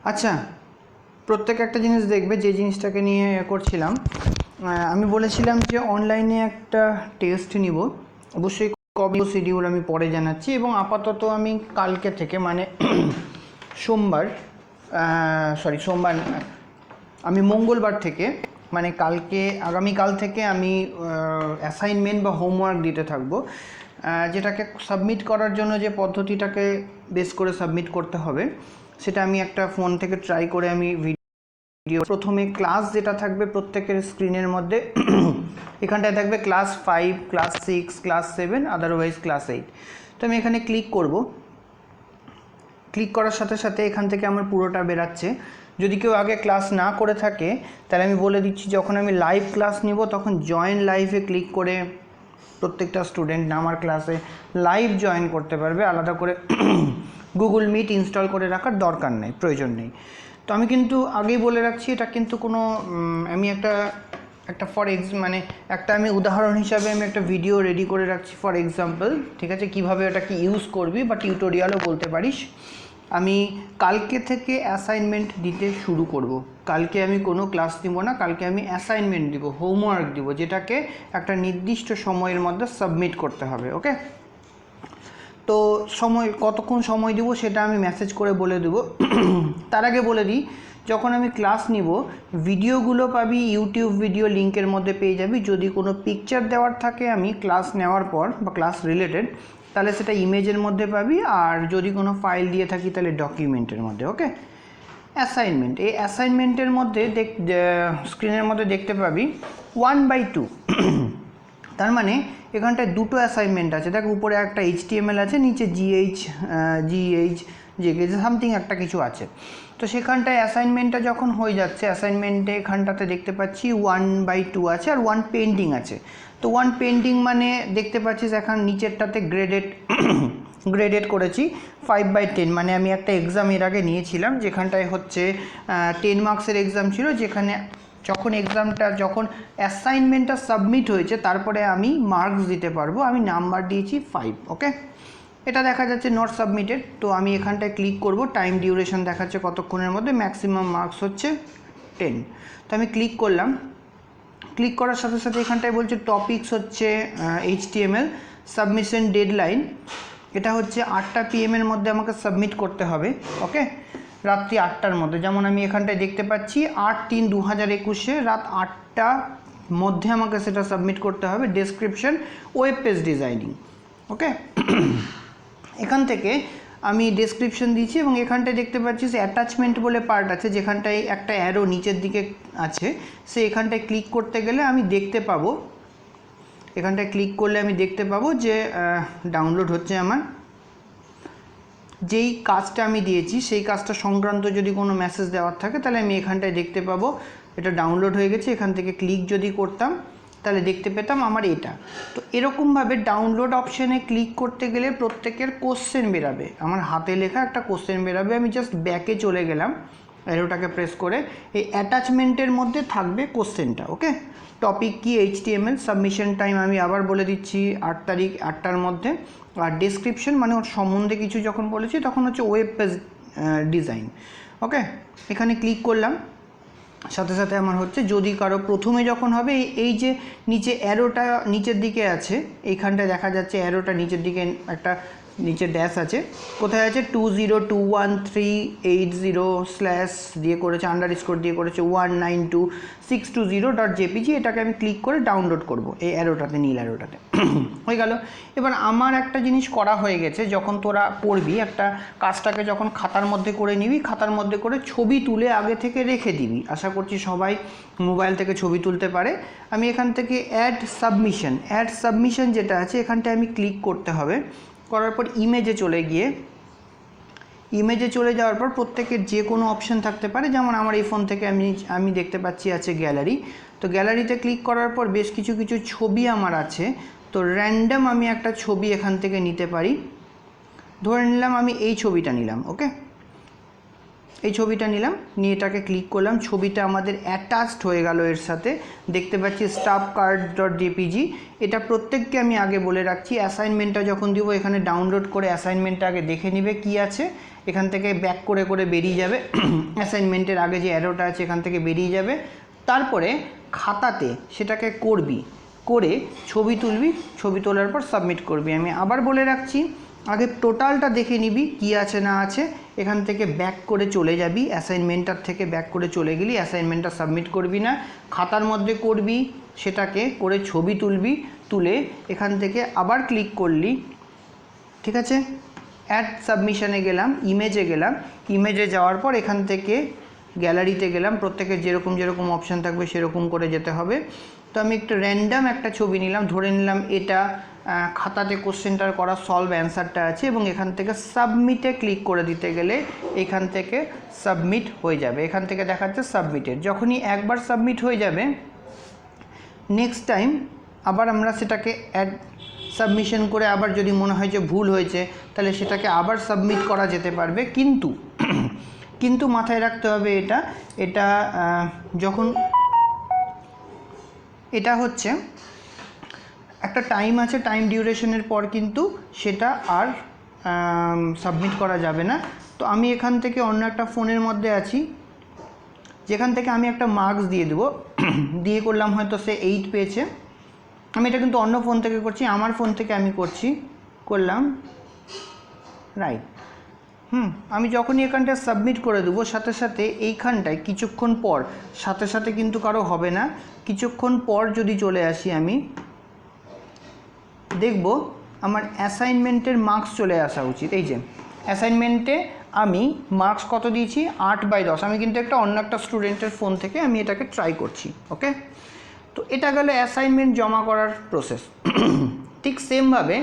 আচ্ছা, প্রত্যেক একটা জিনিস দেখবে, যে জিনিসটাকে নিয়ে করছিলাম, আমি বলেছিলাম যে অনলাইনে একটা টেস্ট নিব, অবশ্যই কবে শিডিউল আমি পরে জানাচ্ছি। এবং আপাতত আমি কালকে থেকে মানে সোমবার আমি মঙ্গলবার থেকে মানে আগামীকাল থেকে আমি অ্যাসাইনমেন্ট বা হোমওয়ার্ক দিতে থাকবো, যেটাকে সাবমিট করার জন্য যে পদ্ধতিটাকে বেস করে সাবমিট করতে হবে সেটা আমি একটা ফোন থেকে ট্রাই করে আমি ভিডিও প্রথমে ক্লাস যেটা থাকবে প্রত্যেকের স্ক্রিনের মধ্যে এখানটায় থাকবে class 5, class 6, class 7, otherwise class 8। তো আমি এখানে ক্লিক করব। ক্লিক করার সাথে সাথে এখান থেকে আমার পুরোটা বেরাচ্ছে। যদি কেউ আগে ক্লাস না করে থাকে তাহলে আমি বলে দিচ্ছি, যখন আমি লাইভ ক্লাস নিব তখন জয়েন লাইভে ক্লিক করে প্রত্যেকটা স্টুডেন্ট আমার ক্লাসে লাইভ জয়েন করতে পারবে। আলাদা করে গুগল মিট ইনস্টল করে রাখার দরকার নেই, প্রয়োজন নেই। তো আমি কিন্তু আগেই বলে রাখছি, এটা কিন্তু কোনো আমি একটা আমি উদাহরণ হিসাবে আমি একটা ভিডিও রেডি করে রাখছি ফর এক্সাম্পল, ঠিক আছে, কিভাবে এটাকে ইউজ করবি বা টিউটোরিয়ালও বলতে পারিস। আমি কালকে থেকে অ্যাসাইনমেন্ট দিতে শুরু করব। কালকে আমি কোনো ক্লাস দিব না, কালকে আমি অ্যাসাইনমেন্ট দিব, হোমওয়ার্ক দিব, যেটাকে একটা নির্দিষ্ট সময়ের মধ্যে সাবমিট করতে হবে। ওকে, তো কতক্ষণ সময় দিব সেটা আমি মেসেজ করে বলে দেবো। তার আগে বলে দিই, যখন আমি ক্লাস নিব ভিডিওগুলো পাবি ইউটিউব ভিডিও লিঙ্কের মধ্যে পেয়ে যাবি। যদি কোনো পিকচার দেওয়ার থাকে আমি ক্লাস নেওয়ার পর বা ক্লাস রিলেটেড, তাহলে সেটা ইমেজের মধ্যে পাবি। আর যদি কোনো ফাইল দিয়ে থাকি তাহলে ডকুমেন্টের মধ্যে। ওকে, অ্যাসাইনমেন্ট, এই অ্যাসাইনমেন্টের মধ্যে স্ক্রিনের মধ্যে দেখতে পাবি 1/2। তার মানে এখানটায় দুটো অ্যাসাইনমেন্ট আছে। দেখ, উপরে একটা HTML আছে, নিচে GH সামথিং একটা কিছু আছে। তো সেখানটায় অ্যাসাইনমেন্টটা যখন হয়ে যাচ্ছে, অ্যাসাইনমেন্টে এখানটাতে দেখতে পাচ্ছি 1/2 আছে আর 1 পেন্ডিং আছে। তো 1 পেন্ডিং মানে দেখতে পাচ্ছিস এখন নিচেরটাতে গ্রেডেড করেছি 5/10। মানে আমি একটা এক্সাম এর আগে নিয়েছিলাম যেখানটায় হচ্ছে 10 মার্কসের এক্সাম ছিল, যেখানে যখন অ্যাসাইনমেন্টটা সাবমিট হয়েছে তারপরে আমি মার্কস দিতে পারবো। আমি নাম্বার দিয়েছি 5। ওকে, এটা দেখা যাচ্ছে নট সাবমিটেড। তো আমি এখানটায় ক্লিক করব, টাইম ডিউরেশন দেখাচ্ছে কতক্ষণের মধ্যে, ম্যাক্সিমাম মার্কস হচ্ছে 10। তো আমি ক্লিক করলাম। ক্লিক করার সাথে সাথে এখানটায় বলছে টপিকস হচ্ছে HTML, সাবমিশন ডেডলাইন এটা হচ্ছে 8টা PM এর মধ্যে আমাকে সাবমিট করতে হবে। ওকে, রাত্রি 8টার মধ্যে। যেমন আমি এখানটায় দেখতে পাচ্ছি 8/3/2021 রাত 8টার মধ্যে আমাকে সেটা সাবমিট করতে হবে। Description web page designing. Okay, এখান থেকে আমি ডেসক্রিপশন দিয়েছি এবং এখানটায় দেখতে পাচ্ছি অ্যাটাচমেন্ট বলে পার্ট আছে, যেখানটায় একটা অ্যারো নিচের দিকে আছে। সে এখানটায় ক্লিক করতে গেলে আমি দেখতে পাবো, এখানটায় ক্লিক করলে আমি দেখতে পাবো যে ডাউনলোড হচ্ছে। আমার যেই কাজটা আমি দিয়েছি সেই কাজটা সংক্রান্ত যদি কোনো মেসেজ দেওয়ার থাকে তাহলে আমি এখানটায় দেখতে পাবো এটা ডাউনলোড হয়ে গেছে। এখান থেকে ক্লিক যদি করতাম তাহলে দেখতে পেতাম আমার এটা। তো এরকমভাবে ডাউনলোড অপশানে ক্লিক করতে গেলে প্রত্যেকের কোশ্চেন বেরাবে, আমার হাতে লেখা একটা কোশ্চেন বেরাবে। আমি জাস্ট ব্যাকে চলে গেলাম, অ্যারোটাকে প্রেস করে, এই অ্যাটাচমেন্টের মধ্যে থাকবে কোশ্চেনটা। ওকে, টপিক কি HTML, সাবমিশন টাইম আমি আবার বলে দিচ্ছি 8 তারিখ 8টার মধ্যে। আর ডেসক্রিপশন মানে ওর সম্বন্ধে কিছু যখন বলেছি তখন হচ্ছে ওয়েব পেজ ডিজাইন। ওকে, এখানে ক্লিক করলাম, সাথে সাথে আমার হচ্ছে, যদি কারো প্রথমে যখন হবে এই যে নিচে অ্যারোটা নিচের দিকে আছে, এইখানটায় দেখা যাচ্ছে অ্যারোটা নিচের দিকে একটা নিচে ড্যাশ আছে, কোথায় আছে 202138/0/ দিয়ে করেছে, আন্ডারস্কোর দিয়ে করেছে 192.620.jpg। এটাকে আমি ক্লিক করে ডাউনলোড করব এই অ্যারোটাতে, নীল অ্যারোটাতে। হয়ে গেল। এবার আমার একটা জিনিস করা হয়ে গেছে, যখন তোরা পড়বি একটা কাজটাকে যখন খাতার মধ্যে করে নিবি, খাতার মধ্যে করে ছবি তুলে আগে থেকে রেখে দিবি। আশা করছি সবাই মোবাইল থেকে ছবি তুলতে পারে। আমি এখান থেকে অ্যাড সাবমিশন যেটা আছে এখানটায় আমি ক্লিক করতে হবে। করার পর ইমেজে চলে যাওয়ার পর প্রত্যেকের যে কোনো অপশান থাকতে পারে। যেমন আমার এই ফোন থেকে আমি দেখতে পাচ্ছি আছে গ্যালারি। তো গ্যালারিতে ক্লিক করার পর বেশ কিছু ছবি আমার আছে। তো র্যান্ডম আমি একটা ছবি এখান থেকে নিতে পারি। ধরে নিলাম আমি এই ছবিটা নিলাম। ওকে, এই ছবিটা নিলাম, নিয়ে এটাকে ক্লিক করলাম, ছবিটা আমাদের অ্যাটাচড হয়ে গেল এর সাথে। দেখতে পাচ্ছি স্টাফ কার্ড ডট জেপিজি। এটা প্রত্যেককে আমি আগে বলে রাখছি, অ্যাসাইনমেন্টটা যখন দিব এখানে ডাউনলোড করে অ্যাসাইনমেন্টটা আগে দেখে নিবে কি আছে, এখান থেকে ব্যাক করে করে বেরিয়ে যাবে, অ্যাসাইনমেন্টের আগে যে অ্যারোটা আছে এখান থেকে বেরিয়ে যাবে। তারপরে খাতাতে সেটাকে করবি, করে ছবি তুলবি, ছবি তোলার পর সাবমিট করবি। আমি আবার বলে রাখছি, আগে টোটালটা দেখে নিবি কি আছে না আছে, এখান থেকে ব্যাক করে চলে যাবি, অ্যাসাইনমেন্টটার থেকে ব্যাক করে চলে গেলি, অ্যাসাইনমেন্টটা সাবমিট করবি না, খাতার মধ্যে করবি, সেটাকে করে ছবি তুলবি, তুলে এখান থেকে আবার ক্লিক করলি, ঠিক আছে। অ্যাড সাবমিশনে গেলাম, ইমেজে গেলাম, ইমেজে যাওয়ার পর এখান থেকে গ্যালারিতে গেলাম, প্রত্যেকের যেরকম যেরকম অপশান থাকবে সেরকম করে যেতে হবে। তো আমি একটু র্যান্ডাম একটা ছবি নিলাম, ধরে নিলাম এটা খাতাতে কোশ্চেনটার করা সলভ অ্যান্সারটা আছে, এবং এখান থেকে সাবমিটে ক্লিক করে দিতে গেলে এখান থেকে সাবমিট হয়ে যাবে। এখান থেকে দেখাচ্ছে সাবমিটেড। যখনই একবার সাবমিট হয়ে যাবে, নেক্সট টাইম আবার আমরা সেটাকে অ্যাড সাবমিশন করে আবার যদি মনে হয় যে ভুল হয়েছে তাহলে সেটাকে আবার সাবমিট করা যেতে পারবে। কিন্তু মাথায় রাখতে হবে এটা যখন এটা হচ্ছে একটা টাইম আছে, টাইম ডিউরেশনের পর কিন্তু সেটা আর সাবমিট করা যাবে না। তো আমি এখান থেকে অন্য একটা ফোনের মধ্যে আছি, যেখান থেকে আমি একটা মার্কস দিয়ে দেবো, দিয়ে করলাম হয়তো সে 8 পেয়েছে, আমি এটা কিন্তু অন্য ফোন থেকে করছি, আমার ফোন থেকে আমি করলাম রাইট। আমি যখনই এখানটায় সাবমিট করে দেবো, সাথে সাথে এইখানটায় কিছুক্ষণ পর, সাথে সাথে কিন্তু কারো হবে না, কিছুক্ষণ পর যদি চলে আসি আমি দেখব আমার অ্যাসাইনমেন্টের মার্কস চলে আসা উচিত। এই যে অ্যাসাইনমেন্টে আমি মার্কস কত দিয়েছি, 8/10। আমি কিন্তু অন্য একটা স্টুডেন্টের ফোন থেকে আমি এটাকে ট্রাই করছি। ওকে, তো এটা গেল অ্যাসাইনমেন্ট জমা করার প্রসেস। ঠিক সেমভাবে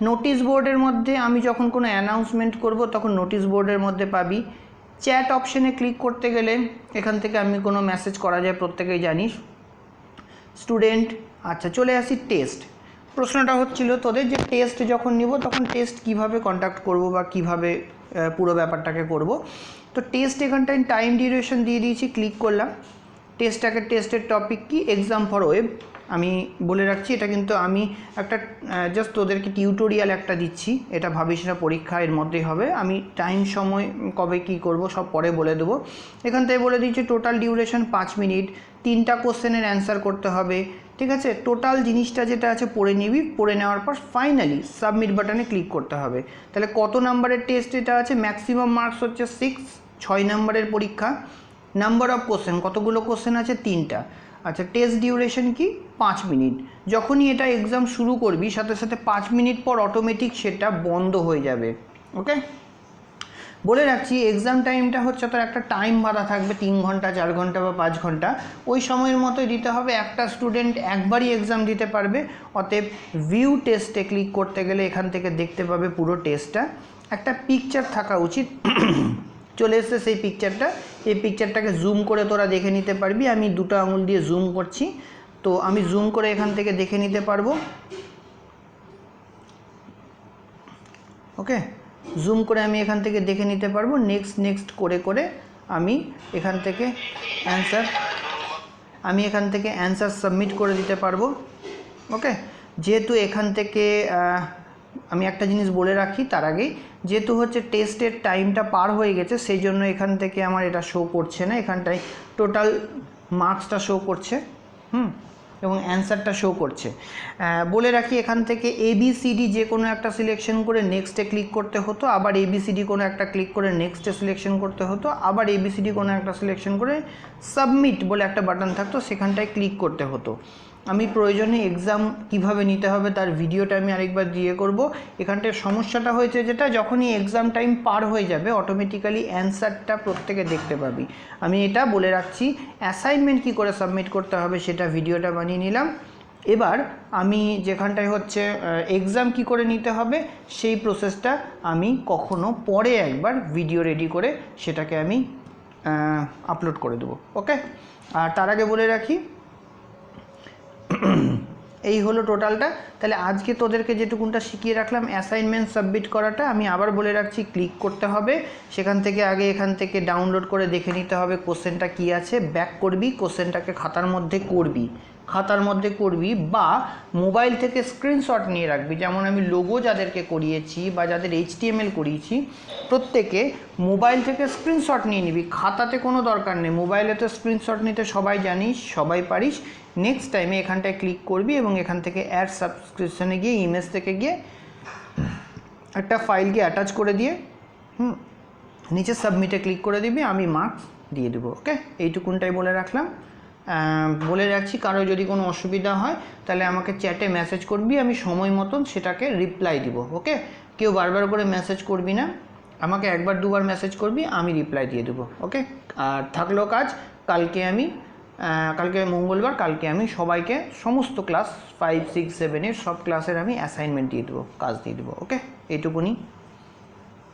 নোটিশ বোর্ডের মধ্যে আমি যখন কোনো অ্যানাউন্সমেন্ট করব তখন নোটিশ বোর্ডের মধ্যে পাবি। চ্যাট অপশানে ক্লিক করতে গেলে এখান থেকে আমি কোনো মেসেজ করা যায়, প্রত্যেকেই জানিস। স্টুডেন্ট, আচ্ছা চলে আসি টেস্ট। প্রশ্নটা হচ্ছিল তোদের যে টেস্ট যখন নিব তখন টেস্ট কিভাবে কন্ডাক্ট করব বা কিভাবে পুরো ব্যাপারটাকে করব। তো টেস্ট এখানটায় টাইম ডিউরেশন দিয়ে দিয়েছি, ক্লিক করলাম। টেস্টের টপিক কি, এক্সাম ফর ওয়েব। আমি বলে রাখছি এটা কিন্তু আমি একটা জাস্ট তোদেরকে টিউটোরিয়াল একটা দিচ্ছি, এটা ভাবিস না পরীক্ষা এর মধ্যেই হবে। আমি টাইম সময় কবে কি করব সব পরে বলে দেবো। এখান থেকে বলে দিচ্ছি টোটাল ডিউরেশন 5 মিনিট, 3টা কোশ্চেনের অ্যান্সার করতে হবে, ঠিক আছে। টোটাল জিনিসটা যেটা আছে পড়ে নিবি, পড়ে নেওয়ার পর ফাইনালি সাবমিট বাটনে ক্লিক করতে হবে। তাহলে কত নাম্বারের টেস্ট এটা আছে, ম্যাক্সিমাম মার্কস হচ্ছে 6 নম্বরের পরীক্ষা। নাম্বার অফ কোশ্চেন, কতগুলো কোশ্চেন আছে, 3টা। আচ্ছা, টেস্ট ডিউরেশন কি, 5 মিনিট। যখনই এটা এক্সাম শুরু করবি সাথে সাথে 5 মিনিট পর অটোমেটিক সেটা বন্ধ হয়ে যাবে। ওকে, বলে রাখছি এক্সাম টাইমটা হচ্ছে তোর একটা টাইম বাঁধা থাকবে, 3 ঘন্টা 4 ঘন্টা বা 5 ঘন্টা, ওই সময়ের মতোই দিতে হবে। একটা স্টুডেন্ট একবারই এক্সাম দিতে পারবে। অতএব ভিউ টেস্টে ক্লিক করতে গেলে এখান থেকে দেখতে পাবে পুরো টেস্টটা। একটা পিকচার থাকা উচিত, চলে এসছে সেই পিকচারটা। এই পিকচারটাকে জুম করে তোরা দেখে নিতে পারবি। আমি 2টো আঙুল দিয়ে জুম করছি, তো আমি জুম করে এখান থেকে দেখে নিতে পারবো। ওকে, জুম করে আমি এখান থেকে দেখে নিতে পারবো। নেক্সট করে করে আমি এখান থেকে অ্যান্সার সাবমিট করে দিতে পারবো। ওকে, যেহেতু এখান থেকে আমি একটা জিনিস বলে রাখি তার আগেই, যেহেতু হচ্ছে টেস্টের টাইমটা পার হয়ে গেছে সেই জন্য এখান থেকে আমার এটা শো করছে না, এখানটায় টোটাল মার্কসটা শো করছে, এবং অ্যান্সারটা শো করছে। বলে রাখি এখান থেকে ABCD যে কোনো একটা সিলেকশন করে নেক্সটে ক্লিক করতে হতো, আবার ABCD কোনো একটা ক্লিক করে নেক্সটে সিলেকশন করতে হতো, আবার ABCD কোনো একটা সিলেকশন করে সাবমিট বলে একটা বাটন থাকতো, সেখানটায় ক্লিক করতে হতো। আমি প্রয়োজনে এক্সাম কিভাবে নিতে হবে তার ভিডিওটা আমি আরেকবার দিয়ে করব। এখানটায় সমস্যাটা হয়েছে যেটা, যখনই এক্সাম টাইম পার হয়ে যাবে অটোমেটিক্যালি অ্যান্সারটা প্রত্যেকে দেখতে পাবি। আমি এটা বলে রাখছি। অ্যাসাইনমেন্ট কি করে সাবমিট করতে হবে সেটা ভিডিওটা বানিয়ে নিলাম। এবার আমি যেখানটায় হচ্ছে এক্সাম কি করে নিতে হবে সেই প্রসেসটা আমি কখনো পরে একবার ভিডিও রেডি করে সেটাকে আমি আপলোড করে দেবো। ওকে, আর তার আগে বলে রাখি এই হলো টোটালটা। তাহলে আজকে তোদেরকে যেটুকুনটা শিখিয়ে রাখলাম অ্যাসাইনমেন্ট সাবমিট করাটা, আমি আবার বলে রাখছি ক্লিক করতে হবে, সেখান থেকে আগে এখান থেকে ডাউনলোড করে দেখে নিতে হবে কোশ্চেনটা কী আছে, ব্যাক করবি, কোশ্চেনটাকে খাতার মধ্যে করবি বা মোবাইল থেকে স্ক্রিনশট নিয়ে রাখবি। যেমন আমি লোগো যাদেরকে করিয়েছি বা যাদের HTML করিয়েছি প্রত্যেকে মোবাইল থেকে স্ক্রিনশট নিয়ে নিবি, খাতাতে কোনো দরকার নেই। মোবাইলে তো স্ক্রিনশট নিতে সবাই জানিস, সবাই পারিস। নেক্সট টাইমে এখানটায় ক্লিক করবি এবং এখান থেকে অ্যাড সাবস্ক্রিপশনে গিয়ে ইমেজ থেকে গিয়ে একটা ফাইলকে অ্যাটাচ করে দিয়ে নিচে সাবমিটে ক্লিক করে দিবি, আমি মার্কস দিয়ে দেবো। ওকে, এইটুকুনটাই বলে রাখলাম। বলে রাখছি কারো যদি কোনো অসুবিধা হয় তাহলে আমাকে চ্যাটে মেসেজ করবি, আমি সময় মতন সেটাকে রিপ্লাই দিব। ওকে, কেউ বারবার করে মেসেজ করবি না, আমাকে একবার দুবার মেসেজ করবি, আমি রিপ্লাই দিয়ে দেবো। ওকে, আর থাকলো কাজ, কালকে মঙ্গলবার, কালকে আমি সবাইকে সমস্ত ক্লাস 5, 6, 7 এর সব ক্লাসের আমি অ্যাসাইনমেন্ট দিয়ে দেবো, কাজ দিয়ে দেবো। ওকে, এইটুকুনি।